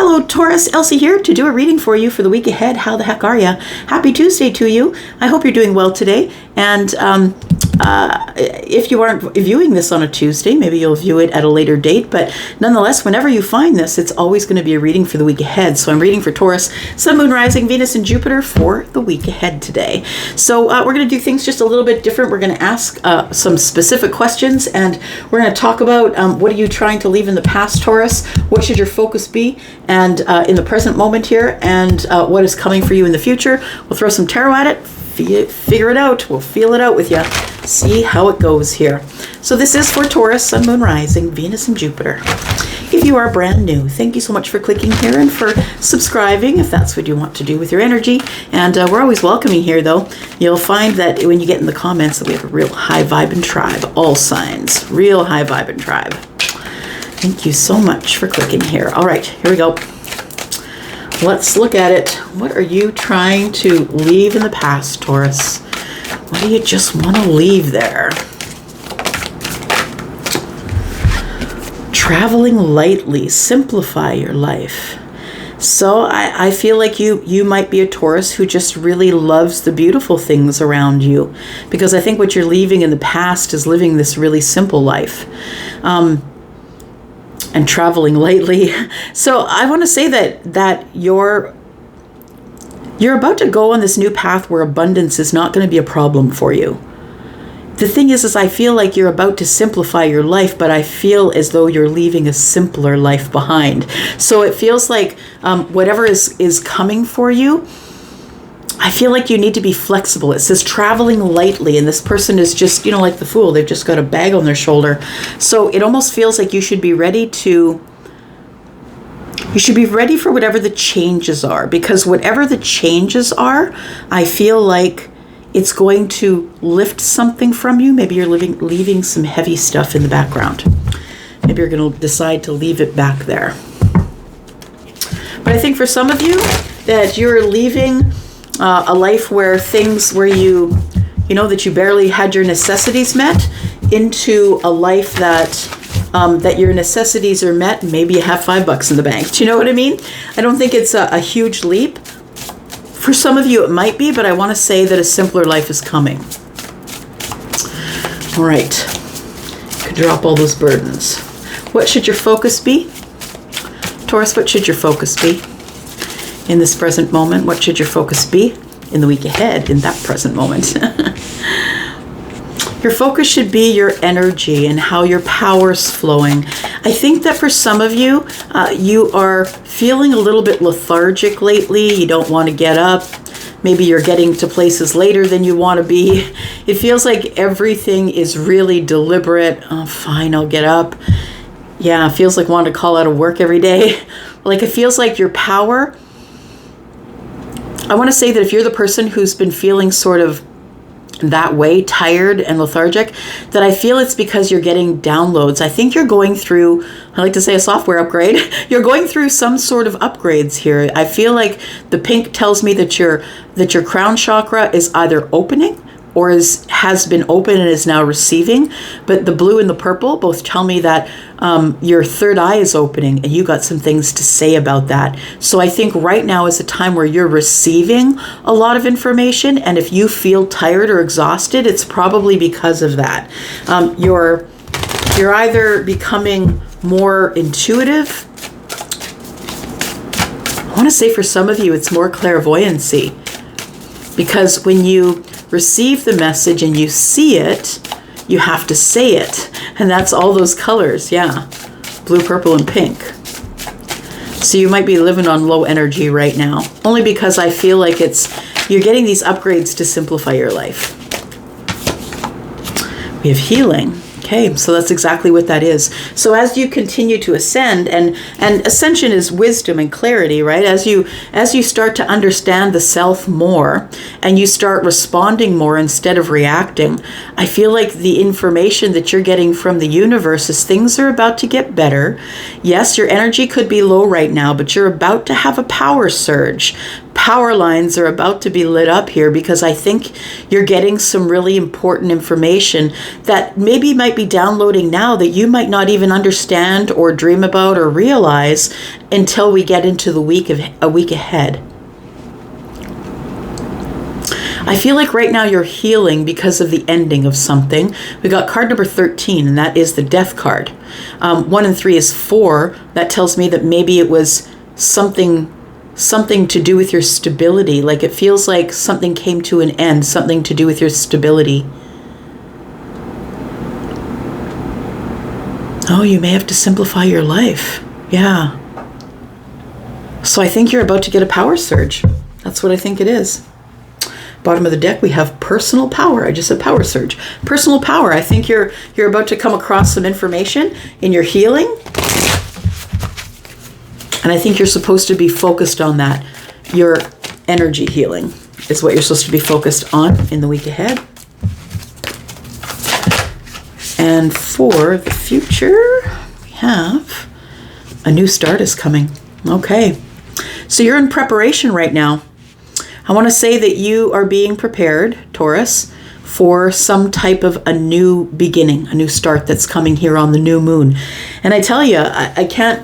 Hello, Taurus. Elsie here to do a reading for you for the week ahead. How the heck are you? Happy Tuesday to you. I hope you're doing well today. And if you aren't viewing this on a Tuesday, maybe you'll view it at a later date. But nonetheless, whenever you find this, it's always going to be a reading for the week ahead. So I'm reading for Taurus, Sun, Moon, Rising, Venus, and Jupiter for the week ahead today. So we're going to do things just a little bit different. We're going to ask some specific questions, and we're going to talk about what are you trying to leave in the past, Taurus? What should your focus be? And in the present moment here, and what is coming for you in the future. We'll throw some tarot at it, figure it out. We'll feel it out with you. See how it goes here. So this is for Taurus, Sun, Moon, Rising, Venus, and Jupiter. If you are brand new, thank you so much for clicking here and for subscribing if that's what you want to do with your energy. And we're always welcoming here, though. You'll find that when you get in the comments that we have a real high vibing tribe. All signs, real high vibing tribe. Thank you so much for clicking here. All right, here we go. Let's look at it. What are you trying to leave in the past, Taurus? What do you just want to leave there? Traveling lightly, simplify your life. So I feel like you might be a Taurus who just really loves the beautiful things around you, because I think what you're leaving in the past is living this really simple life. And traveling lightly. So I want to say that you're about to go on this new path where abundance is not going to be a problem for you. The thing is I feel like you're about to simplify your life, but I feel as though you're leaving a simpler life behind. So it feels like whatever is coming for you, I feel like you need to be flexible. It says traveling lightly, and this person is just, like the Fool. They've just got a bag on their shoulder. So it almost feels like you should be ready for whatever the changes are, because whatever the changes are, I feel like it's going to lift something from you. Maybe you're leaving some heavy stuff in the background. Maybe you're going to decide to leave it back there. But I think for some of you that you're leaving a life where you barely had your necessities met, into a life that your necessities are met. Maybe you have $5 in the bank. Do you know what I mean? I don't think it's a huge leap. For some of you it might be, but I want to say that a simpler life is coming. All right. Could drop all those burdens. What should your focus be? Taurus, what should your focus be? In this present moment, what should your focus be in the week ahead, in that present moment? Your focus should be your energy and how your power's flowing. I think that for some of you, you are feeling a little bit lethargic lately. You don't want to get up. Maybe you're getting to places later than you want to be. It feels like everything is really deliberate. Oh, fine, I'll get up. Yeah, it feels like wanting to call out of work every day. Like it feels like your power. I want to say that if you're the person who's been feeling sort of that way, tired and lethargic, that I feel it's because you're getting downloads. I think you're going through, I like to say, a software upgrade. You're going through some sort of upgrades here. I feel like the pink tells me that your crown chakra is either opening or has been open and is now receiving. But the blue and the purple both tell me that your third eye is opening and you got some things to say about that. So I think right now is a time where you're receiving a lot of information. And if you feel tired or exhausted, it's probably because of that. You're either becoming more intuitive. I want to say for some of you, it's more clairvoyancy. Because when you receive the message and you see it, you have to say it. And that's all those colors, yeah. Blue, purple, and pink. So you might be living on low energy right now. Only because I feel like you're getting these upgrades to simplify your life. We have healing. Okay, so that's exactly what that is. So as you continue to ascend, and ascension is wisdom and clarity, right? As you start to understand the self more, and you start responding more instead of reacting, I feel like the information that you're getting from the universe is things are about to get better. Yes, your energy could be low right now, but you're about to have a power surge. power lines are about to be lit up here, because I think you're getting some really important information that maybe might be downloading now that you might not even understand or dream about or realize until we get into a week ahead. I feel like right now you're healing because of the ending of something. We got card number 13, and that is the death card. 1 and 3 is 4. That tells me that maybe it was something to do with your stability. Like it feels like something came to an end, something to do with your stability. Oh, you may have to simplify your life. Yeah. So I think you're about to get a power surge. That's what I think it is. Bottom of the deck, we have personal power. I just said power surge. Personal power. I think you're about to come across some information in your healing. And I think you're supposed to be focused on that. Your energy healing is what you're supposed to be focused on in the week ahead. And for the future, we have a new start is coming. Okay. So you're in preparation right now. I want to say that you are being prepared, Taurus, for some type of a new beginning, a new start that's coming here on the new moon. And I tell you, I can't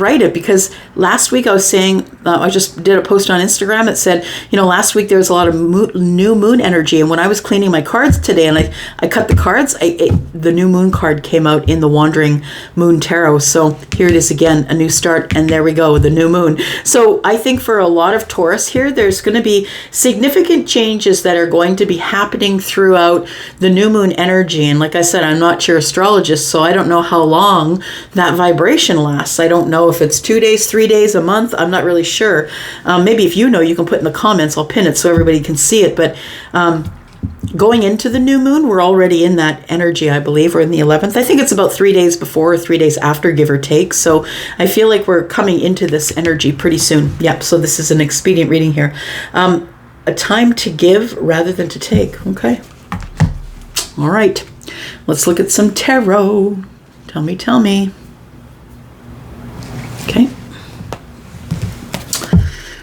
write it, because last week I was saying, I just did a post on Instagram that said, last week there was a lot of new moon energy. And when I was cleaning my cards today and I cut the cards, the new moon card came out in the Wandering Moon Tarot. So here it is again, a new start. And there we go, the new moon. So I think for a lot of Taurus here, there's going to be significant changes that are going to be happening throughout the new moon energy. And like I said, I'm not your astrologist, so I don't know how long that vibration lasts. I don't know if it's 2 days, 3 days, a month. I'm not really sure. Maybe if you know, you can put in the comments. I'll pin it so everybody can see it. But going into the new moon, we're already in that energy, I believe. We're in the 11th. I think it's about 3 days before or 3 days after, give or take. So I feel like we're coming into this energy pretty soon. Yep. So this is an expedient reading here. A time to give rather than to take. Okay. All right. Let's look at some tarot. Tell me. Okay.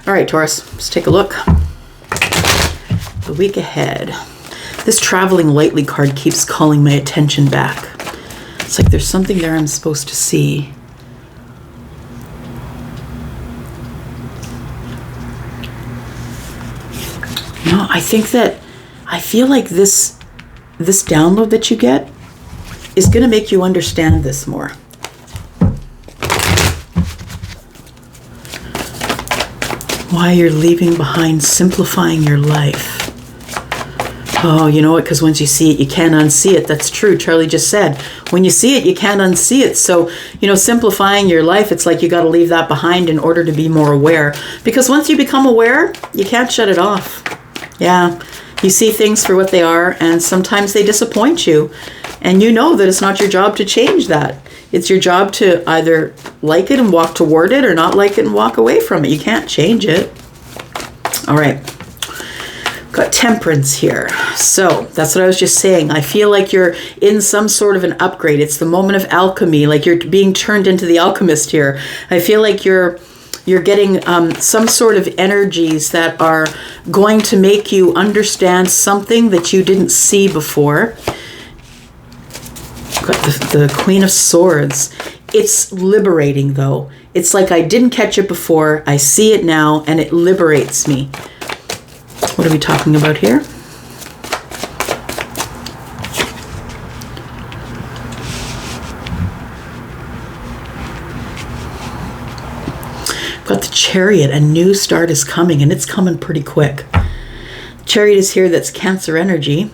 All right, Taurus, let's take a look. The week ahead. This traveling lightly card keeps calling my attention back. It's like there's something there I'm supposed to see. I feel like this download that you get is going to make you understand this more. Why you're leaving behind simplifying your life. Oh, you know what? Because once you see it, you can't unsee it. That's true. Charlie just said, when you see it, you can't unsee it. So, simplifying your life, it's like you got to leave that behind in order to be more aware. Because once you become aware, you can't shut it off. Yeah. You see things for what they are, and sometimes they disappoint you. And you know that it's not your job to change that. It's your job to either like it and walk toward it, or not like it and walk away from it. You can't change it. All right. Got Temperance here. So that's what I was just saying. I feel like you're in some sort of an upgrade. It's the moment of alchemy, like you're being turned into the alchemist here. I feel like you're getting some sort of energies that are going to make you understand something that you didn't see before. Got the Queen of Swords. It's liberating, though. It's like I didn't catch it before. I see it now, and it liberates me. What are we talking about here? Got the Chariot. A new start is coming, and it's coming pretty quick. Chariot is here. That's Cancer energy.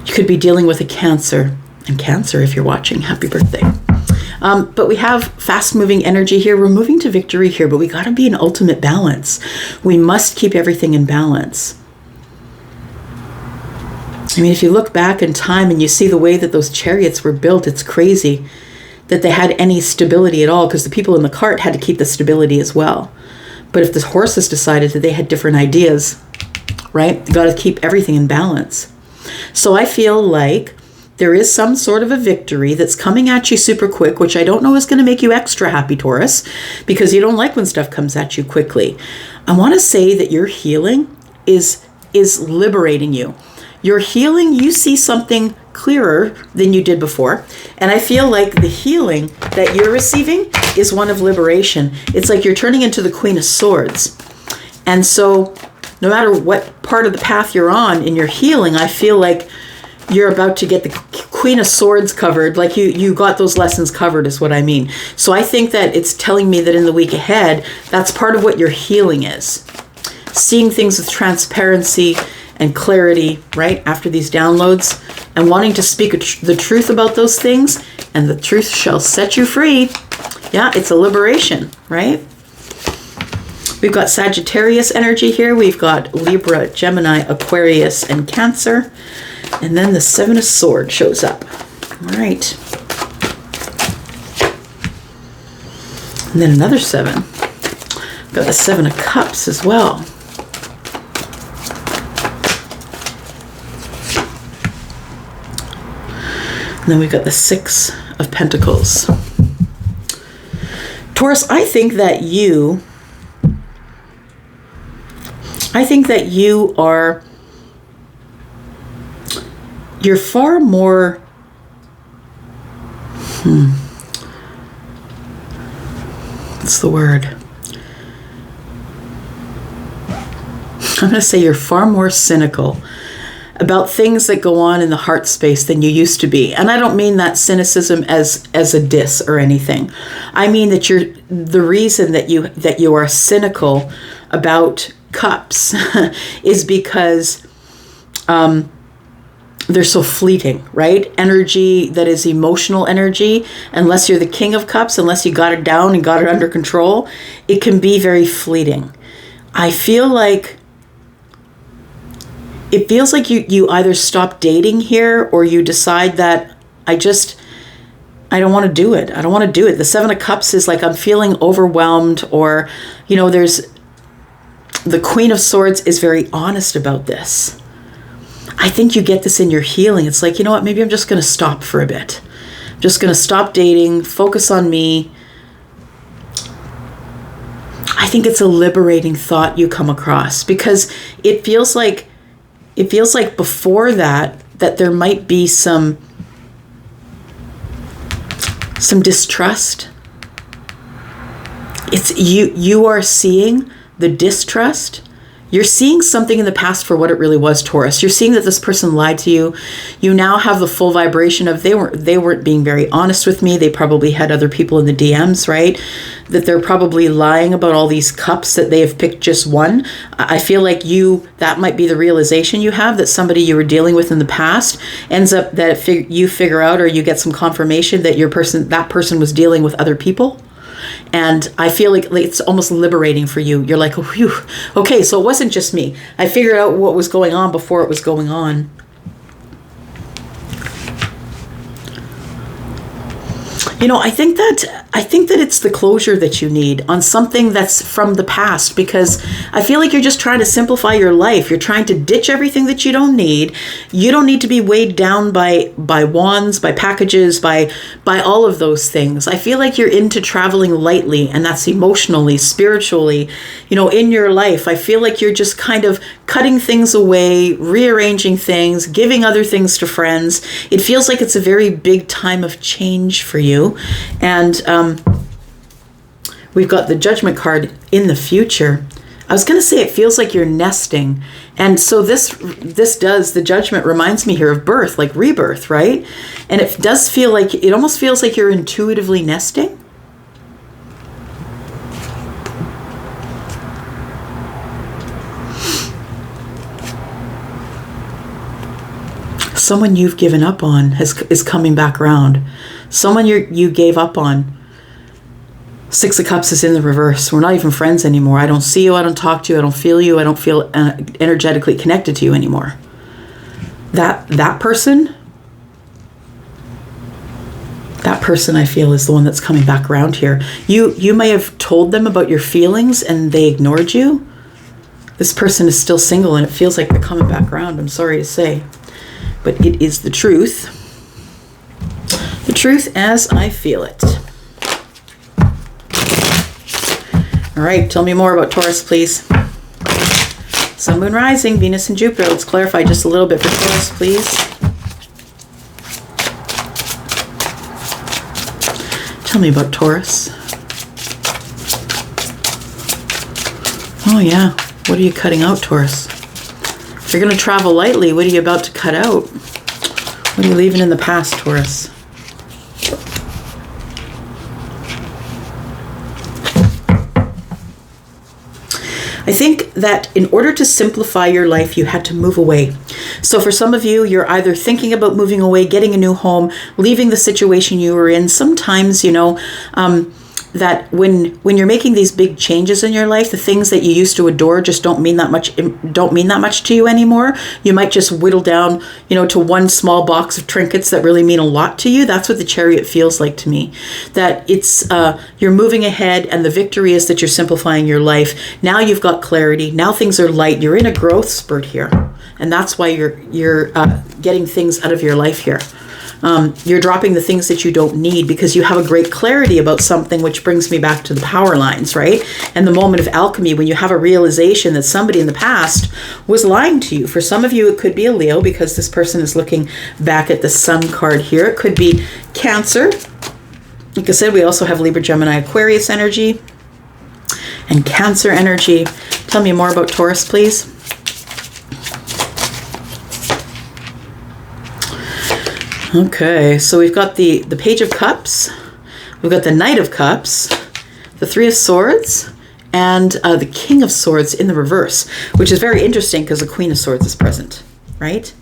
You could be dealing with a Cancer. And Cancer, if you're watching, happy birthday. But we have fast-moving energy here. We're moving to victory here, but we got to be in ultimate balance. We must keep everything in balance. I mean, if you look back in time and you see the way that those chariots were built, it's crazy that they had any stability at all, because the people in the cart had to keep the stability as well. But if the horses decided that they had different ideas, right, you got to keep everything in balance. So I feel like there is some sort of a victory that's coming at you super quick, which I don't know is going to make you extra happy, Taurus, because you don't like when stuff comes at you quickly. I want to say that your healing is liberating you. Your healing, you see something clearer than you did before. And I feel like the healing that you're receiving is one of liberation. It's like you're turning into the Queen of Swords. And so no matter what part of the path you're on in your healing, I feel like you're about to get the Queen of Swords covered. Like you got those lessons covered is what I mean. So I think that it's telling me that in the week ahead, that's part of what your healing is. Seeing things with transparency and clarity, right, after these downloads, and wanting to speak the truth about those things, and the truth shall set you free. Yeah, it's a liberation, right? We've got Sagittarius energy here. We've got Libra, Gemini, Aquarius, and Cancer. And then the Seven of Swords shows up. All right. And then another 7. Got the 7 of Cups as well. And then we've got the 6 of Pentacles. Taurus, I think that you are, you're far more, what's the word? I'm going to say you're far more cynical about things that go on in the heart space than you used to be. And I don't mean that cynicism as a diss or anything. I mean that the reason that you are cynical about cups is because they're so fleeting, right? Energy that is emotional energy, unless you're the King of Cups, unless you got it down and got it under control, it can be very fleeting. I feel like it feels like you either stop dating here or you decide that I don't want to do it. I don't want to do it. The 7 of Cups is like I'm feeling overwhelmed, or, there's the Queen of Swords is very honest about this. I think you get this in your healing. It's like, you know what, maybe I'm just going to stop for a bit. I'm just going to stop dating, focus on me. I think it's a liberating thought you come across, because it feels like before that there might be some distrust. It's you are seeing the distrust. You're seeing something in the past for what it really was, Taurus. You're seeing that this person lied to you. You now have the full vibration of they weren't being very honest with me. They probably had other people in the DMs, right? That they're probably lying about all these cups that they have picked just one. I feel like that might be the realization you have, that somebody you were dealing with in the past ends up that you figure out, or you get some confirmation that that person was dealing with other people. And I feel like it's almost liberating for you. You're like, oh, whew. Okay, so it wasn't just me. I figured out what was going on before it was going on. I think that it's the closure that you need on something that's from the past, because I feel like you're just trying to simplify your life. You're trying to ditch everything that you don't need. You don't need to be weighed down by wands, by packages, by all of those things. I feel like you're into traveling lightly, and that's emotionally, spiritually, in your life. I feel like you're just kind of cutting things away, rearranging things, giving other things to friends. It feels like it's a very big time of change for you. And we've got the Judgment card in the future. I was going to say it feels like you're nesting. And so the Judgment reminds me here of birth, like rebirth, right? And it almost feels like you're intuitively nesting. Someone you've given up on is coming back around. Someone you gave up on. 6 of Cups is in the reverse. We're not even friends anymore. I don't see you. I don't talk to you. I don't feel you. I don't feel energetically connected to you anymore. That person I feel is the one that's coming back around here. You may have told them about your feelings and they ignored you. This person is still single and it feels like they're coming back around. I'm sorry to say, but it is the truth. truth as I feel it. All right, tell me more about Taurus, please. Sun, Moon, Rising, Venus, and Jupiter. Let's clarify just a little bit for Taurus, please. Tell me about Taurus. Oh yeah, what are you cutting out, Taurus? If you're going to travel lightly, what are you about to cut out? What are you leaving in the past, Taurus? I think that in order to simplify your life, you had to move away. So for some of you, you're either thinking about moving away, getting a new home, leaving the situation you were in. Sometimes, you know, that when you're making these big changes in your life, the things that you used to adore just don't mean that much to you anymore. You might just whittle down, you know, to one small box of trinkets that really mean a lot to you. That's what the Chariot feels like to me. That it's you're moving ahead, and the victory is that you're simplifying your life. Now you've got clarity. Now things are light. You're in a growth spurt here, and that's why you're getting things out of your life here. You're dropping the things that you don't need because you have a great clarity about something, which brings me back to the power lines, right? And the moment of alchemy, when you have a realization that somebody in the past was lying to you. For some of you, it could be a Leo because this person is looking back at the Sun card here. It could be Cancer. Like I said, we also have Libra, Gemini, Aquarius energy and Cancer energy. Tell me more about Taurus, please. Okay, so we've got the Page of Cups, we've got the Knight of Cups, the Three of Swords, and the King of Swords in the reverse, which is very interesting because the Queen of Swords is present, right?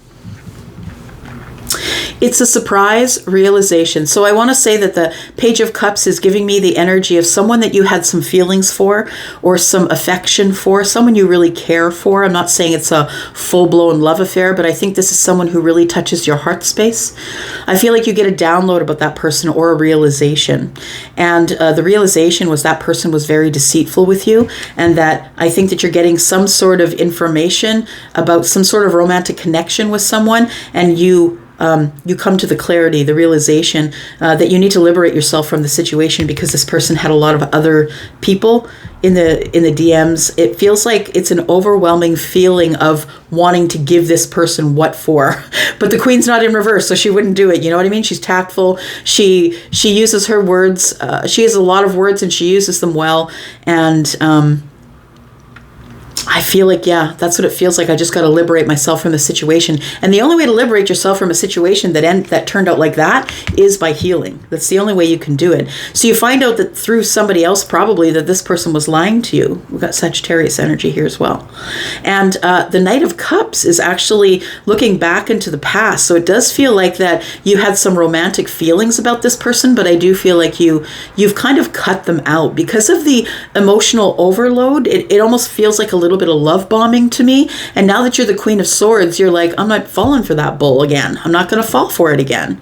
It's a surprise realization. So I want to say that the Page of Cups is giving me the energy of someone that you had some feelings for or some affection for, someone you really care for. I'm not saying it's a full-blown love affair, but I think this is someone who really touches your heart space. I feel like you get a download about that person or a realization. And the realization was that person was very deceitful with you, and that I think that you're getting some sort of information about some sort of romantic connection with someone, and you come to the clarity, the realization that you need to liberate yourself from the situation because this person had a lot of other people in the DMs. It feels like it's an overwhelming feeling of wanting to give this person what for, but the Queen's not in reverse, so she wouldn't do it. You know what I mean? She's tactful. She uses her words. She has a lot of words and she uses them well. And I feel like, yeah, that's what it feels like. I just got to liberate myself from the situation. And the only way to liberate yourself from a situation that turned out like that is by healing. That's the only way you can do it. So you find out that through somebody else, probably, that this person was lying to you. We've got Sagittarius energy here as well. And the Knight of Cups is actually looking back into the past. So it does feel like that you had some romantic feelings about this person, but I do feel like you've kind of cut them out because of the emotional overload. It almost feels like a little bit of love bombing to me. And now that you're the Queen of Swords, you're like, I'm not falling for that bull again. I'm not going to fall for it again.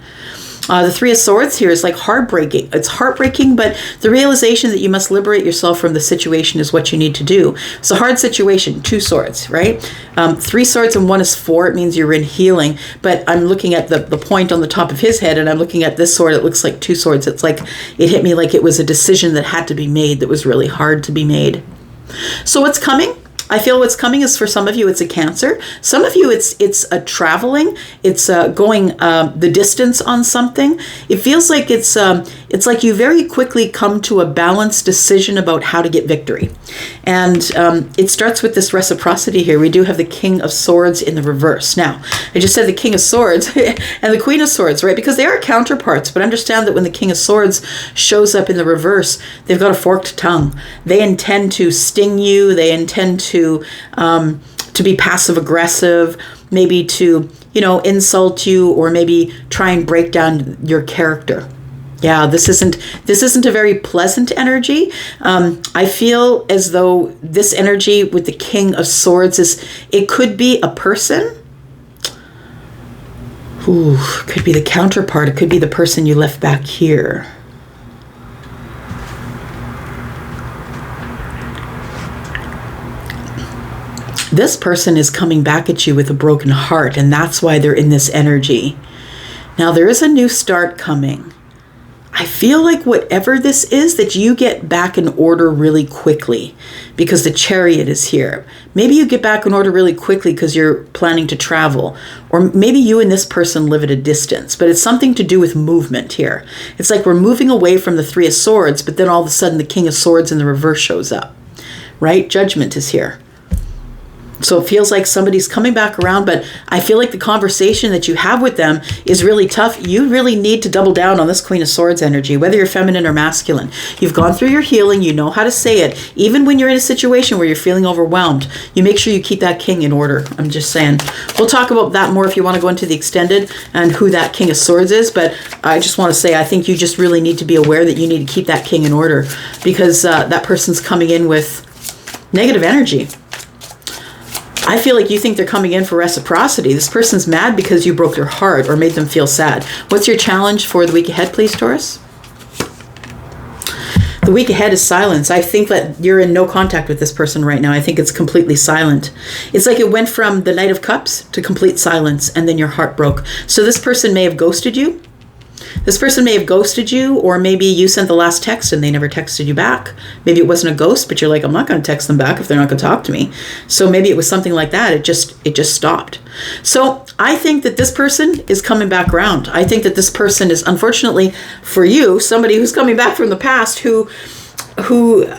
The Three of Swords here is like heartbreaking. It's heartbreaking, but the realization that you must liberate yourself from the situation is what you need to do. It's a hard situation. 2 swords, right? 3 swords and 1 is 4. It means you're in healing. But I'm looking at the point on the top of his head, and I'm looking at this sword. It looks like 2 swords. It's like it hit me like it was a decision that had to be made that was really hard to be made. So what's coming? I feel what's coming is, for some of you, it's a Cancer. Some of you, it's a traveling. It's going the distance on something. It feels like it's like you very quickly come to a balanced decision about how to get victory. And it starts with this reciprocity here. We do have the King of Swords in the reverse. Now, I just said the King of Swords and the Queen of Swords, right? Because they are counterparts, but understand that when the King of Swords shows up in the reverse, they've got a forked tongue. They intend to sting you. They intend to be passive aggressive, maybe to, insult you, or maybe try and break down your character. Yeah, this isn't a very pleasant energy. I feel as though this energy with the King of Swords it could be a person. Ooh, could be the counterpart. It could be the person you left back here. This person is coming back at you with a broken heart, and that's why they're in this energy. Now, there is a new start coming. I feel like whatever this is, that you get back in order really quickly because the Chariot is here. Maybe you get back in order really quickly because you're planning to travel. Or maybe you and this person live at a distance, but it's something to do with movement here. It's like we're moving away from the Three of Swords, but then all of a sudden the King of Swords in the reverse shows up, right? Judgment is here. So it feels like somebody's coming back around, but I feel like the conversation that you have with them is really tough. You really need to double down on this Queen of Swords energy, whether you're feminine or masculine. You've gone through your healing. You know how to say it. Even when you're in a situation where you're feeling overwhelmed, you make sure you keep that king in order. I'm just saying. We'll talk about that more if you want to go into the extended and who that King of Swords is. But I just want to say, I think you just really need to be aware that you need to keep that king in order because that person's coming in with negative energy. I feel like you think they're coming in for reciprocity. This person's mad because you broke their heart or made them feel sad. What's your challenge for the week ahead, please, Taurus? The week ahead is silence. I think that you're in no contact with this person right now. I think it's completely silent. It's like it went from the Knight of Cups to complete silence, and then your heart broke. So this person may have ghosted you. This person may have ghosted you, or maybe you sent the last text and they never texted you back. Maybe it wasn't a ghost, but you're like, I'm not going to text them back if they're not going to talk to me. So maybe it was something like that. It just stopped. So I think that this person is coming back around. I think that this person is, unfortunately for you, somebody who's coming back from the past who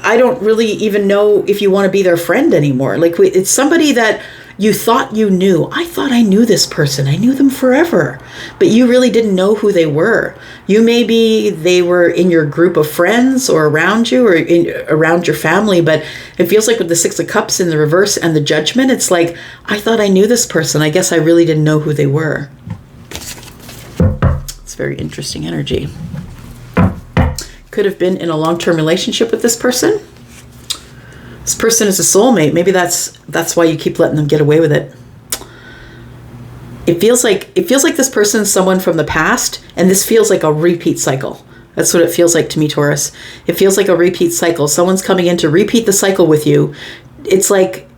I don't really even know if you want to be their friend anymore. Like, it's somebody that you thought you knew. I thought I knew this person. I knew them forever. But you really didn't know who they were. Maybe they were in your group of friends or around you or around your family. But it feels like with the Six of Cups in the reverse and the Judgment, it's like, I thought I knew this person. I guess I really didn't know who they were. It's very interesting energy. Could have been in a long-term relationship with this person. This person is a soulmate. Maybe that's why you keep letting them get away with it. It feels like this person is someone from the past, and this feels like a repeat cycle. That's what it feels like to me, Taurus. It feels like a repeat cycle. Someone's coming in to repeat the cycle with you. It's like,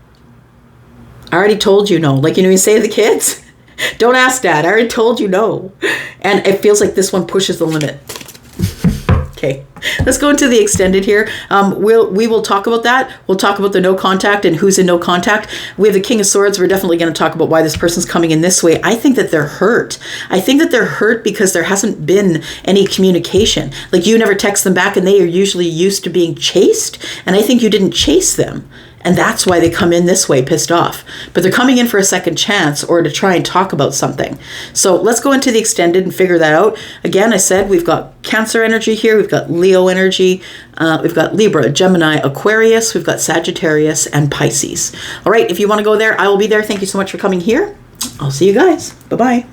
I already told you no. Like, you say to the kids, don't ask Dad. I already told you no. And it feels like this one pushes the limit. Okay, let's go into the extended here. We will talk about that. We'll talk about the no contact and who's in no contact. We have the King of Swords. We're definitely going to talk about why this person's coming in this way. I think that they're hurt. I think that they're hurt because there hasn't been any communication. Like, you never text them back, and they are usually used to being chased. And I think you didn't chase them. And that's why they come in this way, pissed off. But they're coming in for a second chance or to try and talk about something. So let's go into the extended and figure that out. Again, I said we've got Cancer energy here. We've got Leo energy. We've got Libra, Gemini, Aquarius. We've got Sagittarius and Pisces. All right, if you want to go there, I will be there. Thank you so much for coming here. I'll see you guys. Bye-bye.